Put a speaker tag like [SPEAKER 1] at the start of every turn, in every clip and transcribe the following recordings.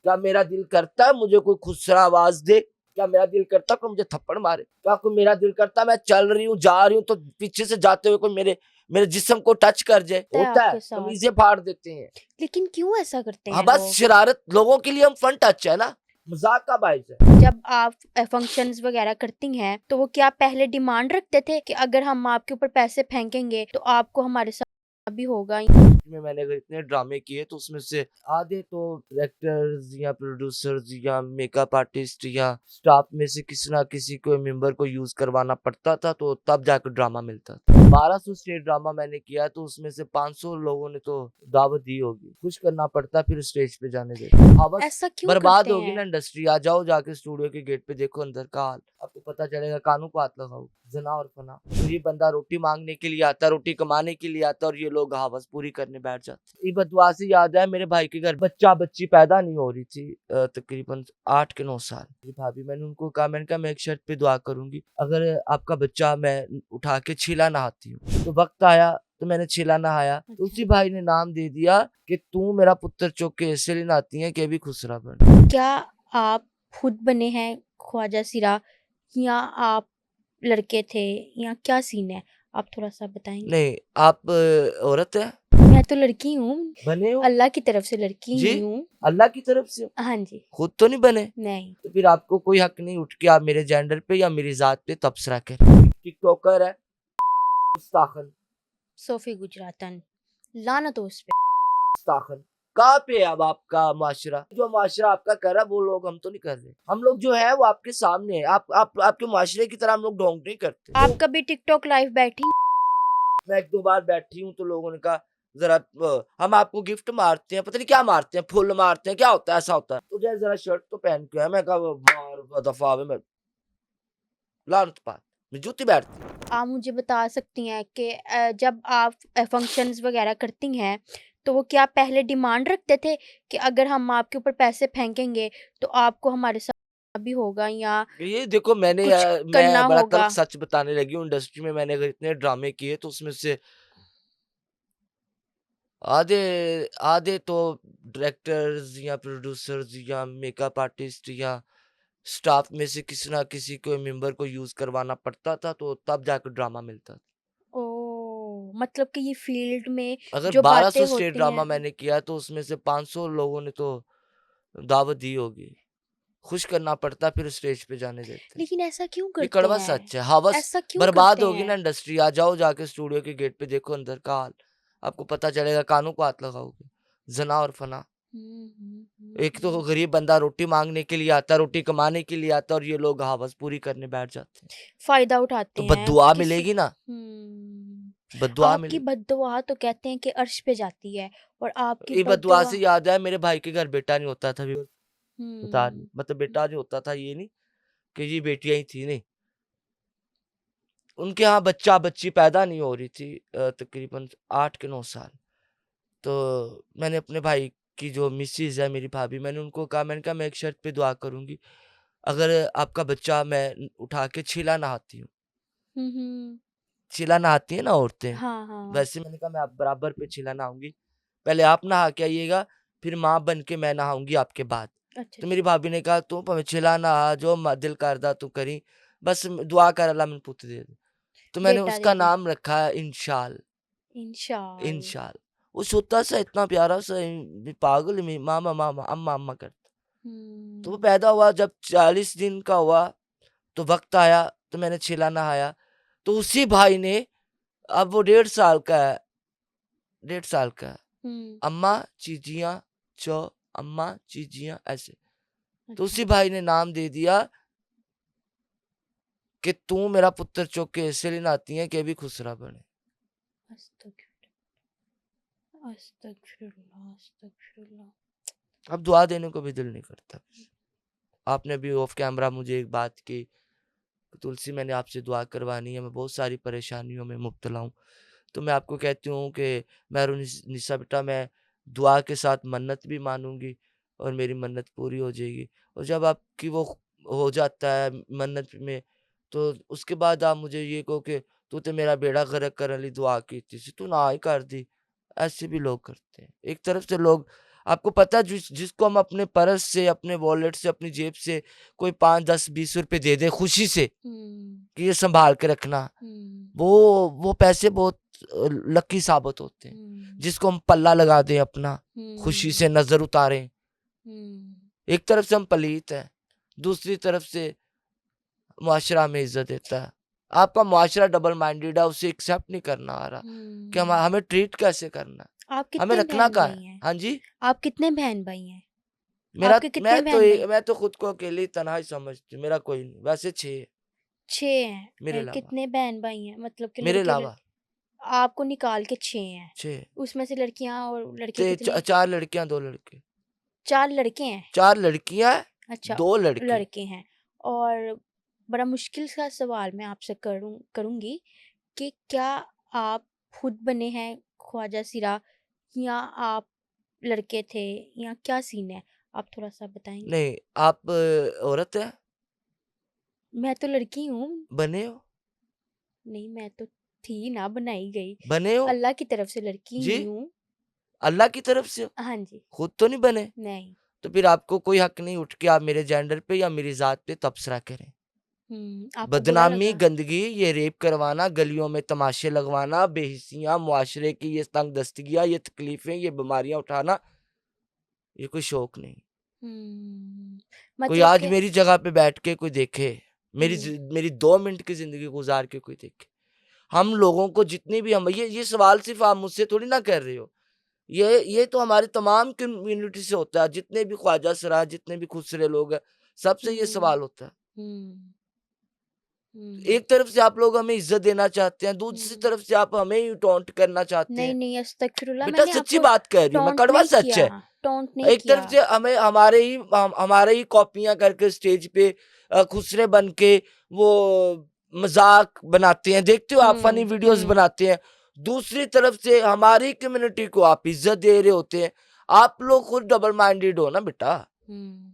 [SPEAKER 1] क्या मेरा दिल करता है मुझे कोई खुसरा आवाज दे? क्या मेरा दिल करता है कोई मुझे थप्पड़ मारे? क्या कोई मेरा दिल करता है मैं चल रही हूँ जा रही हूँ तो पीछे से जाते हुए कोई मेरे मेरे जिस्म को टच कर जाए? होता है,
[SPEAKER 2] आपके साथ
[SPEAKER 1] तमीजें फाड़ देते हैं।
[SPEAKER 2] लेकिन क्यों ऐसा करते
[SPEAKER 1] हाँ
[SPEAKER 2] हैं
[SPEAKER 1] बस
[SPEAKER 2] लोग?
[SPEAKER 1] शरारत, लोगों के लिए हम फन टच है ना, मजाक का बाइस है।
[SPEAKER 2] जब आप फंक्शंस वगैरह करती हैं तो वो क्या पहले डिमांड रखते थे कि अगर हम आपके ऊपर पैसे फेंकेंगे तो आपको हमारे साथ भी होगा?
[SPEAKER 1] में मैंने अगर इतने ड्रामे किए तो उसमें से आधे तो डायरेक्टर्स या प्रोड्यूसर्स या मेकअप आर्टिस्ट या स्टाफ में से किसी ना किसी को मेंबर को यूज करवाना पड़ता था, तो तब जाकर ड्रामा मिलता था। 1200 स्टेज ड्रामा मैंने किया तो उसमें से 500 लोगों ने तो दावत दी होगी, खुश करना पड़ता फिर स्टेज पे जाने देते। हाँ बस
[SPEAKER 2] ऐसा क्यों
[SPEAKER 1] बर्बाद
[SPEAKER 2] करते
[SPEAKER 1] होगी ना
[SPEAKER 2] हैं?
[SPEAKER 1] इंडस्ट्री। आ जाओ जाके स्टूडियो के गेट पे देखो अंदर का हाल, आपको पता चलेगा। कानों को हाथ लगाओ, जना और फना। तो ये बंदा रोटी मांगने के लिए आता, रोटी कमाने के लिए आता, और ये लोग हवस पूरी करने बैठ जाते। ये बदुआ से याद है मेरे भाई के घर बच्चा बच्ची पैदा नहीं हो रही थी, तकरीबन 8 के 9 साल। मेरी भाभी, मैंने उनको कहा, मैंने कहा मैं एक शर्त पे दुआ करूंगी, अगर आपका बच्चा मैं उठा के छीला नहाती हूँ। तो वक्त आया तो मैंने छीला नहाया, तो उसी भाई ने नाम दे दिया कि तू मेरा पुत्र चौक के ऐसे लिए नहाती है कि भी खुसरा बन।
[SPEAKER 2] क्या आप खुद बने हैं ख्वाजा सिरा या आप लड़के थे या क्या सीन है? आप थोड़ा सा बताएंगे?
[SPEAKER 1] नहीं, आप औरत है?
[SPEAKER 2] मैं तो लड़की हूँ,
[SPEAKER 1] बने हो?
[SPEAKER 2] अल्लाह की तरफ से लड़की
[SPEAKER 1] जी,
[SPEAKER 2] ही हूँ।
[SPEAKER 1] अल्लाह की तरफ से?
[SPEAKER 2] हाँ जी।
[SPEAKER 1] खुद तो नहीं बने?
[SPEAKER 2] नहीं।
[SPEAKER 1] तो फिर आपको कोई हक नहीं उठ के आप मेरे जेंडर पे या मेरी जात पे तबसरा करें। टिकटॉकर है गुस्ताखन,
[SPEAKER 2] सोफी गुजरातन, लानत हो उस पे।
[SPEAKER 1] गुस्ताखन। कहाँ पे है अब आपका माशरा? जो माशरा आपका कर रहा है वो लोग हम तो नहीं कर रहे। हम लोग जो है वो आपके सामने है। आप आपके माशरे की तरह हम लोग ढोंग नहीं करते।
[SPEAKER 2] आप कभी टिकटॉक लाइव बैठी?
[SPEAKER 1] मैं 1-2 बार बैठी हूँ तो लोगों ने कहा जरा हम आपको गिफ्ट मारते हैं, पता नहीं क्या मारते हैं, फुल मारते हैं, क्या होता है, ऐसा होता है। तो जरा शर्ट तो पहन के आया। मैं कहा मार दफा आवे, मैं लानत पात, मैं जूती बैठती।
[SPEAKER 2] आप मुझे बता सकती हैं कि जब आप फंक्शंस वगैरह करती हैं तो वो क्या पहले डिमांड रखते थे कि अगर हम आपके ऊपर पैसे फेंकेंगे तो आपको हमारे साथ भी होगा या
[SPEAKER 1] ये देखो
[SPEAKER 2] कुछ करना
[SPEAKER 1] मैं बड़ा तल्ख
[SPEAKER 2] होगा?
[SPEAKER 1] सच बताने लगी हूँ। इंडस्ट्री में मैंने अगर इतने ड्रामे किए तो उसमें से आधे आधे तो डायरेक्टर्स या प्रोड्यूसर्स या मेकअप आर्टिस्ट या स्टाफ में से किसी ना किसी को मेंबर को यूज करवाना पड़ता था, तो तब जाकर ड्रामा मिलता था।
[SPEAKER 2] ओह! मतलब कि ये फ़ील्ड में
[SPEAKER 1] अगर
[SPEAKER 2] जो बातें
[SPEAKER 1] 1200 स्टेज
[SPEAKER 2] होती
[SPEAKER 1] ड्रामा
[SPEAKER 2] हैं।
[SPEAKER 1] मैंने किया तो उसमें से 500 लोगों ने तो दावत दी होगी, खुश करना पड़ता फिर स्टेज पे जाने देते।
[SPEAKER 2] लेकिन ऐसा क्यों
[SPEAKER 1] ये
[SPEAKER 2] करते
[SPEAKER 1] कड़वा
[SPEAKER 2] हैं?
[SPEAKER 1] सच है। हवस
[SPEAKER 2] ऐसा क्यों
[SPEAKER 1] बर्बाद
[SPEAKER 2] करते
[SPEAKER 1] होगी ना
[SPEAKER 2] हैं?
[SPEAKER 1] इंडस्ट्री। आ जाओ जाके स्टूडियो के गेट पे देखो अंदर का हाल, आपको पता चलेगा। कानों को हाथ लगाओगे, जना और फना।
[SPEAKER 2] हुँ, हुँ,
[SPEAKER 1] एक तो
[SPEAKER 2] हुँ।
[SPEAKER 1] गरीब बंदा रोटी मांगने के लिए आता, रोटी कमाने के लिए आता, और ये लोग हवस पूरी करने बैठ जाते हैं।
[SPEAKER 2] फ़ायदा
[SPEAKER 1] तो
[SPEAKER 2] उठाते हैं
[SPEAKER 1] बद्दुआ
[SPEAKER 2] किसी।
[SPEAKER 1] मिलेगी ना,
[SPEAKER 2] हुँ।
[SPEAKER 1] बद्दुआ
[SPEAKER 2] आपकी
[SPEAKER 1] मिलेगी।
[SPEAKER 2] बद्दुआ तो कहते हैं कि अर्श पे जाती है और आपकी
[SPEAKER 1] ये बद्दुआ
[SPEAKER 2] बद्दुआ।
[SPEAKER 1] से याद है मेरे भाई के घर बेटा नहीं होता था। बता रही
[SPEAKER 2] हुँ।
[SPEAKER 1] मतलब बेटा जो होता था, ये नहीं कि ये बेटियां ही थी, नहीं। उनके यहाँ बच्चा बच्ची पैदा नहीं हो रही थी, तकरीबन 8 के 9 साल। तो मैंने अपने भाई की जो मिसेज है मेरी भाभी, मैंने उनको कहा, मैंने कहा मैं एक शर्त पे दुआ करूंगी, अगर आपका बच्चा मैं उठा के छीला नहाती हूँ।
[SPEAKER 2] हुँ, हुँ।
[SPEAKER 1] छीला नहाती है ना औरतें,
[SPEAKER 2] हाँ, हाँ।
[SPEAKER 1] वैसे मैंने कहा मैं आप बराबर पे छीला नहाऊंगी। पहले आप नहा के आइएगा, फिर माँ बन के मैं नहाऊंगी आपके बाद।
[SPEAKER 2] अच्छा,
[SPEAKER 1] तो मेरी
[SPEAKER 2] अच्छा।
[SPEAKER 1] भाभी ने कहा तू भाਵੇਂ छीला नहा, जो दिल करदा तू करी, बस दुआ कर अल्लाह मैंने पुत दे दे। तो मैंने
[SPEAKER 2] बेटा
[SPEAKER 1] उसका
[SPEAKER 2] दे दे।
[SPEAKER 1] नाम रखा है इंशाल।
[SPEAKER 2] इंशाल।
[SPEAKER 1] इंशाल। वो छोटा सा इतना प्यारा सा पागल में मामा मामा अम्मा अम्मा करता। तो वो
[SPEAKER 2] हुँ।
[SPEAKER 1] पैदा हुआ जब 40 दिन का हुआ, तो वक्त आया तो मैंने छिला नहाया। तो उसी भाई ने, अब वो 1.5 साल का है, 1.5 साल का है,
[SPEAKER 2] हुँ।
[SPEAKER 1] अम्मा चीजियां चो, अम्मा चीजियां ऐसे। तो
[SPEAKER 2] अच्छा।
[SPEAKER 1] उसी भाई ने नाम दे दिया कि तू मेरा पुत्र चौक के ऐसे लिए नहाती है कि भी खुसरा बने।
[SPEAKER 2] अस्तगफिरुल्लाह, अस्तगफिरुल्लाह।
[SPEAKER 1] अब दुआ देने को भी दिल नहीं करता। आपने भी ऑफ कैमरा मुझे एक बात की, तुलसी मैंने आपसे दुआ करवानी है, मैं बहुत सारी परेशानियों में मुब्तला हूँ। तो मैं आपको कहती हूँ कि मेहरुन निसा बेटा, मैं दुआ के साथ मन्नत भी मानूँगी और मेरी मन्नत पूरी हो जाएगी। और जब आपकी वो हो जाता है मन्नत में, तो उसके बाद आप मुझे ये कहो कि तू तो मेरा बेड़ा गर्क करने ली दुआ की थी, तू ना ही कर दी। ऐसे भी लोग करते हैं। एक तरफ से लोग आपको पता है जिसको हम अपने पर्स से, अपने वॉलेट से, अपनी जेब से कोई 5, 10, 20 रुपए दे दे खुशी से कि ये संभाल के रखना, वो पैसे बहुत लकी साबित होते हैं। जिसको हम पल्ला लगा दें अपना, खुशी से नजर उतारें, एक तरफ से हम पलीत हैं, दूसरी तरफ से मुआशरा हमें इज्जत देता है। आपका मुआशरा डबल माइंडेड है, उसे एक्सेप्ट नहीं करना आ रहा कि हमें ट्रीट कैसे करना,
[SPEAKER 2] आप
[SPEAKER 1] हमें
[SPEAKER 2] कितने
[SPEAKER 1] रखना
[SPEAKER 2] बहन
[SPEAKER 1] कहाँ
[SPEAKER 2] भाई
[SPEAKER 1] है।
[SPEAKER 2] हैं?
[SPEAKER 1] हाँ जी,
[SPEAKER 2] आप कितने बहन भाई हैं?
[SPEAKER 1] मेरा
[SPEAKER 2] आपके कितने बहन भाई?
[SPEAKER 1] मैं तो खुद को अकेली तन्हाई समझती हूँ, मेरा कोई नहीं, वैसे 6
[SPEAKER 2] 6 हैं।
[SPEAKER 1] मेरे अलावा,
[SPEAKER 2] कितने बहन भाई हैं? मतलब कि
[SPEAKER 1] मेरे
[SPEAKER 2] लड़के
[SPEAKER 1] अलावा
[SPEAKER 2] आपको निकाल के 6 हैं।
[SPEAKER 1] 6
[SPEAKER 2] उसमें से लड़कियां और लड़के
[SPEAKER 1] ते
[SPEAKER 2] कितने?
[SPEAKER 1] 4 लड़कियां 2 लड़के,
[SPEAKER 2] 4 लड़के हैं।
[SPEAKER 1] 4 लड़कियां
[SPEAKER 2] अच्छा,
[SPEAKER 1] 2 लड़के।
[SPEAKER 2] लड़के हैं। और बड़ा मुश्किल सा सवाल मैं आपसे करूंगी कि क्या आप खुद बने हैं ख्वाजा सिरा, या आप लड़के थे, या क्या सीन है? आप थोड़ा सा बताएंगे?
[SPEAKER 1] नहीं, आप औरत है,
[SPEAKER 2] मैं तो लड़की हूँ।
[SPEAKER 1] बने हो,
[SPEAKER 2] नहीं, मैं तो थी ना, बनाई गई।
[SPEAKER 1] बने हो
[SPEAKER 2] अल्लाह की तरफ से लड़की
[SPEAKER 1] जी,
[SPEAKER 2] ही हूँ।
[SPEAKER 1] अल्लाह की तरफ से हो?
[SPEAKER 2] हाँ जी।
[SPEAKER 1] खुद तो नहीं बने,
[SPEAKER 2] नहीं।
[SPEAKER 1] तो फिर आपको कोई हक नहीं उठ के आप मेरे जेंडर पे या मेरी जात पे तबसरा करें।
[SPEAKER 2] आपको बुरा
[SPEAKER 1] बदनामी,
[SPEAKER 2] लगा?
[SPEAKER 1] गंदगी, ये रेप करवाना, गलियों में तमाशे लगवाना, बेहिसियां, मुआशरे की ये तंग दस्तगियां, ये तकलीफें, ये बीमारियां उठाना, ये कोई शौक नहीं। कोई
[SPEAKER 2] मतलब
[SPEAKER 1] आज
[SPEAKER 2] कि
[SPEAKER 1] मेरी जगह पे बैठ के कोई देखे,
[SPEAKER 2] हम्म
[SPEAKER 1] मेरी 2 मिनट की जिंदगी गुजार के कोई देखे। हम लोगों को जितने भी हम ये सवाल सिर्फ आप मुझसे थोड़ी ना कर रहे हो, ये तो हमारे तमाम कम्युनिटी से होता है, जितने भी ख्वाजा सरा, जितने भी खुसरे लोग हैं, सबसे ये
[SPEAKER 2] हम्म
[SPEAKER 1] सवाल होता है।
[SPEAKER 2] हम्म
[SPEAKER 1] एक तरफ से आप लोग हमें इज्जत देना चाहते हैं, दूसरी
[SPEAKER 2] हम्म
[SPEAKER 1] तरफ से आप हमें ही टॉन्ट करना चाहते
[SPEAKER 2] नहीं
[SPEAKER 1] हैं।
[SPEAKER 2] नहीं, अस्तगफिरुल्लाह,
[SPEAKER 1] बेटा
[SPEAKER 2] मैंने
[SPEAKER 1] सच्ची
[SPEAKER 2] आपको
[SPEAKER 1] बात कह रही हूँ मैं,
[SPEAKER 2] टोंट
[SPEAKER 1] कड़वा
[SPEAKER 2] नहीं
[SPEAKER 1] सच
[SPEAKER 2] किया।
[SPEAKER 1] है।
[SPEAKER 2] टोंट नहीं
[SPEAKER 1] एक तरफ
[SPEAKER 2] किया।
[SPEAKER 1] से हमें हमारे ही कॉपियां करके स्टेज पे खुसरे बन के वो मजाक बनाते हैं, देखते हो आप, फनी वीडियोस
[SPEAKER 2] हम्म
[SPEAKER 1] बनाते हैं। दूसरी तरफ से हमारी कम्युनिटी को आप इज्जत दे रहे होते हैं। आप लोग खुद डबल माइंडेड हो ना बेटा।
[SPEAKER 2] हम्म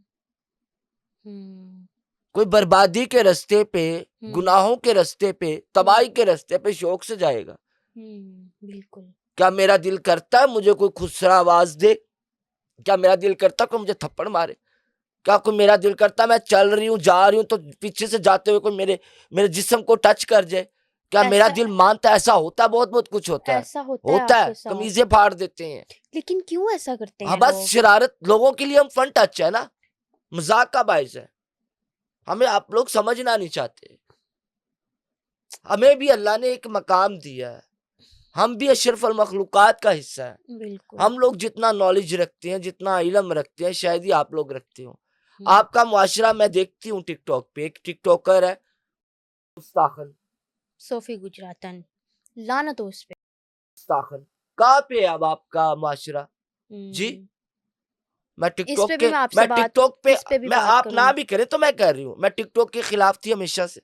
[SPEAKER 2] हम्म
[SPEAKER 1] कोई बर्बादी के रास्ते पे,
[SPEAKER 2] हम्म
[SPEAKER 1] गुनाहों के रास्ते पे, तबाही के रास्ते पे शौक से जाएगा?
[SPEAKER 2] बिल्कुल।
[SPEAKER 1] क्या मेरा दिल करता है मुझे कोई खुसरा आवाज दे? क्या मेरा दिल करता है कोई मुझे थप्पड़ मारे? क्या कोई मेरा दिल करता है मैं चल रही हूँ, जा रही हूँ, तो पीछे से जाते हुए कोई मेरे जिस्म को टच कर जाए? क्या मेरा
[SPEAKER 2] ऐसा
[SPEAKER 1] दिल मानता है? ऐसा होता है, बहुत बहुत कुछ होता है,
[SPEAKER 2] ऐसा होता है आपके साथ?
[SPEAKER 1] कमीजें फाड़ देते हैं।
[SPEAKER 2] लेकिन क्यों ऐसा करते
[SPEAKER 1] हाँ
[SPEAKER 2] हैं
[SPEAKER 1] बस
[SPEAKER 2] लोग?
[SPEAKER 1] शरारत, लोगों के लिए हम फन टच है ना, मजाक का बायस है। हमें आप लोग समझना नहीं चाहते। हमें भी अल्लाह ने एक मकाम दिया है, हम भी अशरफुल मखलूकात का हिस्सा है।
[SPEAKER 2] बिल्कुल।
[SPEAKER 1] हम लोग जितना नॉलेज रखते हैं, जितना इल्म रखते हैं, शायद ही आप लोग रखते हो।
[SPEAKER 2] हम्म
[SPEAKER 1] आपका मुआशरा मैं देखती हूँ टिकटॉक पे, एक टिकटॉकर है मुस्ताखन,
[SPEAKER 2] सोफी गुजरातन, लानत हो उस पे।
[SPEAKER 1] मुस्ताखन कहाँ पे है अब आपका मुआशरा जी?
[SPEAKER 2] हम्म
[SPEAKER 1] मैं
[SPEAKER 2] इस पे भी मैं आपसे
[SPEAKER 1] मैं
[SPEAKER 2] बात
[SPEAKER 1] टिकटॉक पे,
[SPEAKER 2] इस पे भी
[SPEAKER 1] मैं
[SPEAKER 2] बात
[SPEAKER 1] आप ना
[SPEAKER 2] करूंगी
[SPEAKER 1] भी करें तो मैं कर रही हूँ, मैं टिकटॉक के खिलाफ थी हमेशा से।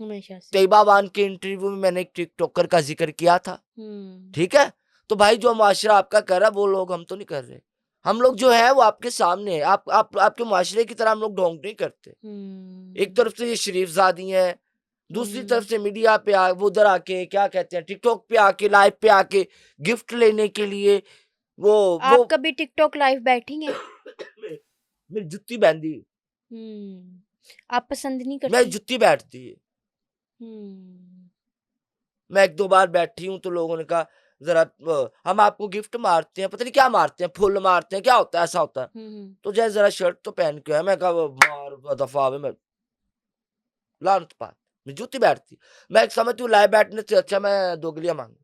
[SPEAKER 2] हमेशा से।
[SPEAKER 1] तैयबा वान के इंटरव्यू में मैंने एक टिकटॉकर का जिक्र किया था,
[SPEAKER 2] हम्म
[SPEAKER 1] ठीक है? तो भाई जो मुआशरा आपका कर रहा है वो लोग हम तो नहीं कर रहे। हम लोग जो है वो आपके सामने है, आपके मुआशरे की तरह हम लोग ढोंग नहीं करते। एक
[SPEAKER 2] हम्म
[SPEAKER 1] तरफ से ये शरीफ जादी है, दूसरी तरफ
[SPEAKER 2] हम्म
[SPEAKER 1] से मीडिया पे वो उधर आके क्या कहते हैं, टिकटॉक पे आके, लाइव पे आके गिफ्ट लेने के लिए वो
[SPEAKER 2] आप कभी टिकटॉक लाइव बैठी हैं?
[SPEAKER 1] मेरी जुत्ती बहनदी,
[SPEAKER 2] आप पसंद नहीं
[SPEAKER 1] मैं
[SPEAKER 2] करती?
[SPEAKER 1] जुत्ती बैठती है।
[SPEAKER 2] हम्म
[SPEAKER 1] मैं 1-2 बार बैठी हूँ तो लोगों ने कहा जरा हम आपको गिफ्ट मारते हैं, पता नहीं क्या मारते हैं, फुल मारते हैं, क्या होता है, ऐसा होता है।
[SPEAKER 2] हम्म
[SPEAKER 1] तो जय जरा शर्ट तो पहन के है, मैं कहा मार दफा आवे, मैं लानत पात, मैं जूती बैठती, मैं समझती हूँ लाइव बैठने से अच्छा मैं दोगलियां मांगू।